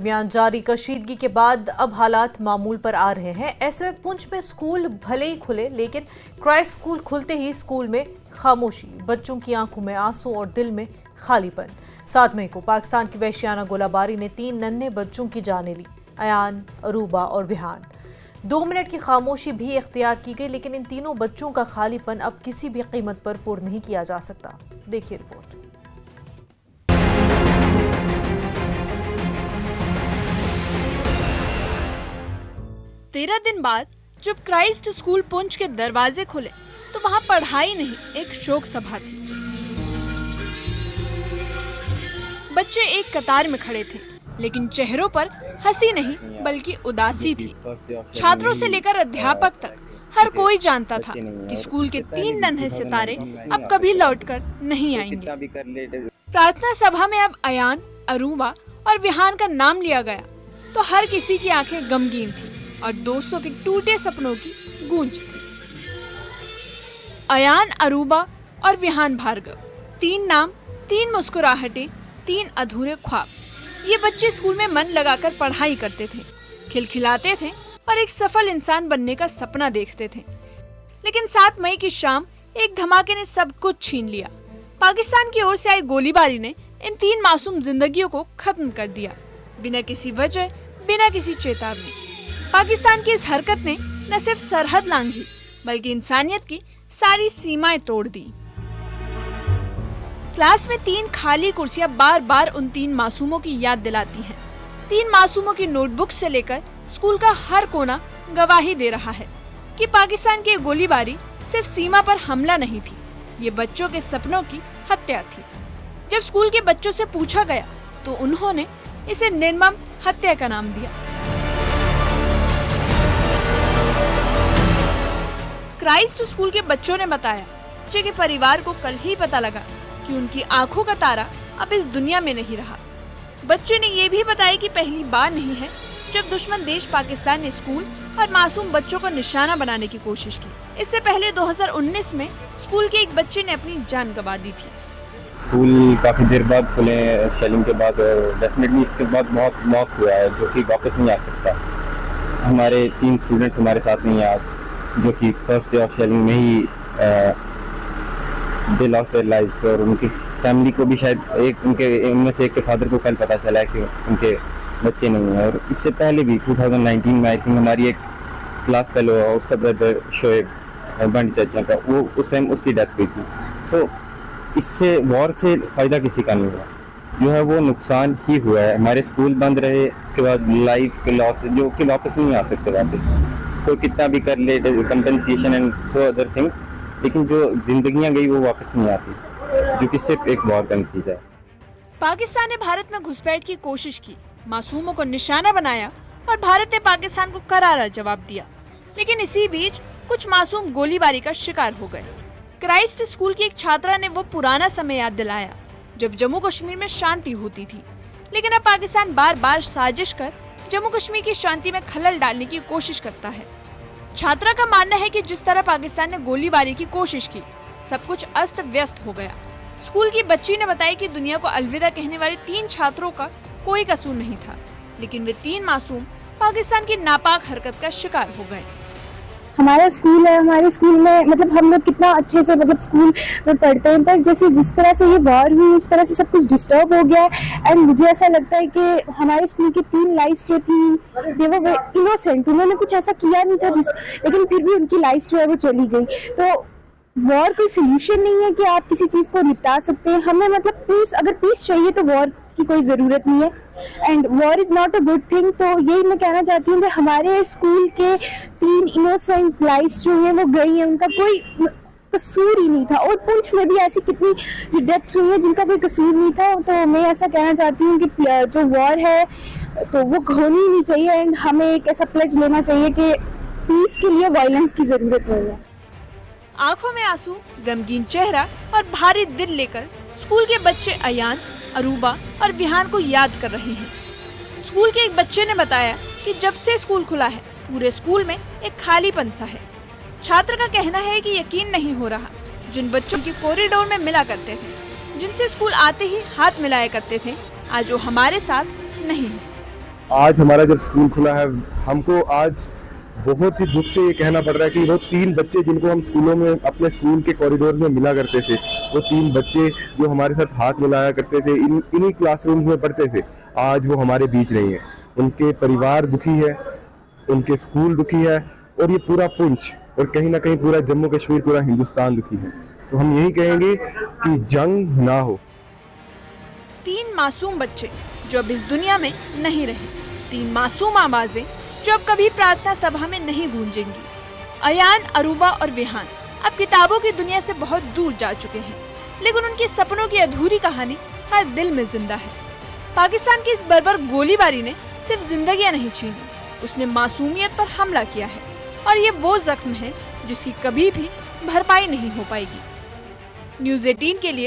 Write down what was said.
दरमियान जारी कशीदगी के बाद अब हालात मामूल पर आ रहे हैं। ऐसे में पुंछ में स्कूल भले ही खुले, लेकिन क्राइस्ट स्कूल खुलते ही स्कूल में खामोशी, बच्चों की आंखों में आंसू और दिल में खालीपन। 7 मई को पाकिस्तान की वहशियाना गोलाबारी ने 3 नन्हे बच्चों की जानें ली, अयान, अरूबा और विहान। 2 मिनट की खामोशी भी इख्तियार की गई, लेकिन इन तीनों बच्चों का खालीपन अब किसी भी कीमत पर पूर्ण नहीं किया जा सकता। देखिए रिपोर्ट। 13 दिन बाद जब क्राइस्ट स्कूल पुंछ के दरवाजे खुले तो वहाँ पढ़ाई नहीं, एक शोक सभा थी। बच्चे एक कतार में खड़े थे, लेकिन चेहरों पर हंसी नहीं बल्कि उदासी थी। छात्रों से लेकर अध्यापक तक हर कोई जानता था कि स्कूल के 3 नन्हे सितारे अब कभी लौटकर नहीं आएंगे। प्रार्थना सभा में अब अयान, अरूबा और विहान का नाम लिया गया तो हर किसी की आंखें गमगीन थी और दोस्तों के टूटे सपनों की गूंज थी। अयान, अरूबा और विहान भार्गव, 3 नाम, 3 मुस्कुराहटें, 3 अधूरे ख्वाब। ये बच्चे स्कूल में मन लगाकर पढ़ाई करते थे, खिलखिलाते थे और एक सफल इंसान बनने का सपना देखते थे। लेकिन 7 मई की शाम एक धमाके ने सब कुछ छीन लिया। पाकिस्तान की ओर से आई गोलीबारी ने इन 3 मासूम जिंदगियों को खत्म कर दिया, बिना किसी वजह, बिना किसी चेतावनी। पाकिस्तान की इस हरकत ने न सिर्फ सरहद लांघी बल्कि इंसानियत की सारी सीमाएं तोड़ दी। क्लास में 3 खाली कुर्सियां बार बार उन 3 मासूमों की याद दिलाती हैं। 3 मासूमों की नोटबुक से लेकर स्कूल का हर कोना गवाही दे रहा है कि पाकिस्तान की गोलीबारी सिर्फ सीमा पर हमला नहीं थी, ये बच्चों के सपनों की हत्या थी। जब स्कूल के बच्चों से पूछा गया तो उन्होंने इसे निर्मम हत्या का नाम दिया। क्राइस्ट स्कूल के बच्चों ने बताया बच्चे के परिवार को कल ही पता लगा कि उनकी आंखों का तारा अब इस दुनिया में नहीं रहा। बच्चे ने ये भी बताया कि पहली बार नहीं है जब दुश्मन देश पाकिस्तान ने स्कूल और मासूम बच्चों को निशाना बनाने की कोशिश की। इससे पहले 2019 में स्कूल के एक बच्चे ने अपनी जान गंवा दी थी। स्कूल काफ़ी देर बाद खुले शेलिंग के बाद, और डेफिनेटली इसके बाद बहुत लॉस हुआ है जो कि वापस नहीं आ सकता। हमारे 3 स्टूडेंट्स हमारे साथ नहीं है आज, जो कि फर्स्ट डे ऑफ शेलिंग में ही दे लॉस्ट देयर लाइव्स, और उनकी फैमिली को भी शायद उनमें से एक के फादर को कल पता चला है कि उनके बच्चे नहीं हैं। और इससे पहले भी 2019 में आई थिंक हमारी एक क्लास फेलो है, उसका ब्रदर शोएब बंडी चाचा का, वो उस टाइम उसकी डेथ हुई थी। सो इससे वॉर से फ़ायदा किसी का नहीं हुआ, जो है वो नुकसान ही हुआ है। हमारे स्कूल बंद रहे, उसके बाद लाइफ के लॉस जो कि वापस नहीं आ सकते वापस, कोई कितना भी कर ले compensation and so other things, लेकिन जो जिंदगियां गई वो वापस नहीं आती, जो कि सिर्फ एक वॉर का नतीजा है। पाकिस्तान ने भारत में घुसपैठ की कोशिश की, मासूमों को निशाना बनाया और भारत ने पाकिस्तान को करारा जवाब दिया। लेकिन इसी बीच कुछ मासूम गोलीबारी का शिकार हो गए। क्राइस्ट स्कूल की एक छात्रा ने वो पुराना समय याद दिलाया जब जम्मू कश्मीर में शांति होती थी। लेकिन अब पाकिस्तान बार बार साजिश कर जम्मू कश्मीर की शांति में खलल डालने की कोशिश करता है। छात्रा का मानना है कि जिस तरह पाकिस्तान ने गोलीबारी की कोशिश की, सब कुछ अस्त व्यस्त हो गया। स्कूल की बच्ची ने बताया कि दुनिया को अलविदा कहने वाले 3 छात्रों का कोई कसूर नहीं था, लेकिन वे 3 मासूम पाकिस्तान की नापाक हरकत का शिकार हो गए। हमारा स्कूल है, हमारे स्कूल में मतलब हम लोग कितना अच्छे से मतलब स्कूल में पढ़ते हैं, पर जैसे जिस तरह से ये वॉर हुई उस तरह से सब कुछ डिस्टर्ब हो गया है। एंड मुझे ऐसा लगता है कि हमारे स्कूल की 3 लाइफ जो थी वो इनोसेंट, उन्होंने कुछ ऐसा किया नहीं था लेकिन फिर भी उनकी लाइफ जो है वो चली गई। तो वॉर कोई सोल्यूशन नहीं है कि आप किसी चीज़ को निपटा सकते हैं। हमें मतलब पीस, अगर पीस चाहिए तो वॉर की कोई ज़रूरत नहीं है, and war is not a good thing. तो यही मैं कहना चाहती हूँ कि हमारे स्कूल के 3 इनोसेंट लाइफ्स जो हैं वो गई हैं, उनका कोई कसूर ही नहीं था। और पुंछ में भी ऐसी कितनी जो डेथ्स हुई हैं जिनका कोई कसूर नहीं था। तो मैं ऐसा कहना चाहती हूँ कि जो वॉर है तो वो होनी ही नहीं चाहिए, एंड हमें एक ऐसा प्लेज लेना चाहिए कि पीस के लिए वायलेंस की ज़रूरत नहीं है। आंखों में आंसू, गमगीन चेहरा और भारी दिल लेकर स्कूल के बच्चे अयान, अरूबा और विहान को याद कर रहे हैं। स्कूल के एक बच्चे ने बताया कि जब से स्कूल खुला है पूरे स्कूल में एक खालीपन सा है। छात्र का कहना है कि यकीन नहीं हो रहा, जिन बच्चों की कॉरिडोर में मिला करते थे, जिनसे स्कूल आते ही हाथ मिलाया करते थे, आज वो हमारे साथ नहीं है। आज हमारा जब स्कूल खुला है, हमको आज बहुत ही दुख से ये कहना पड़ रहा है कि वो 3 बच्चे जिनको हम स्कूलों में अपने स्कूल के कॉरिडोर में मिला करते थे, वो 3 बच्चे जो हमारे साथ हाथ मिलाया करते थे, इन्हीं क्लासरूम में पढ़ते थे, आज वो हमारे बीच नहीं है। उनके परिवार दुखी है, उनके स्कूल दुखी है और ये पूरा पुंछ और कहीं ना कहीं पूरा जम्मू कश्मीर, पूरा हिंदुस्तान दुखी है। तो हम यही कहेंगे कि जंग ना हो। 3 मासूम बच्चे जो अब इस दुनिया में नहीं रहे, 3 मासूम आवाजें जो अब कभी प्रार्थना सभा में नहीं गूंजेंगी। अयान, अरूबा और विहान अब किताबों की दुनिया से बहुत दूर जा चुके हैं, लेकिन उनके सपनों की अधूरी कहानी हर दिल में जिंदा है। पाकिस्तान की इस बर्बर गोलीबारी ने सिर्फ जिंदगियां नहीं छीनी, उसने मासूमियत पर हमला किया है और ये वो जख्म है जिसकी कभी भी भरपाई नहीं हो पाएगी। न्यूज़ 18 के लिए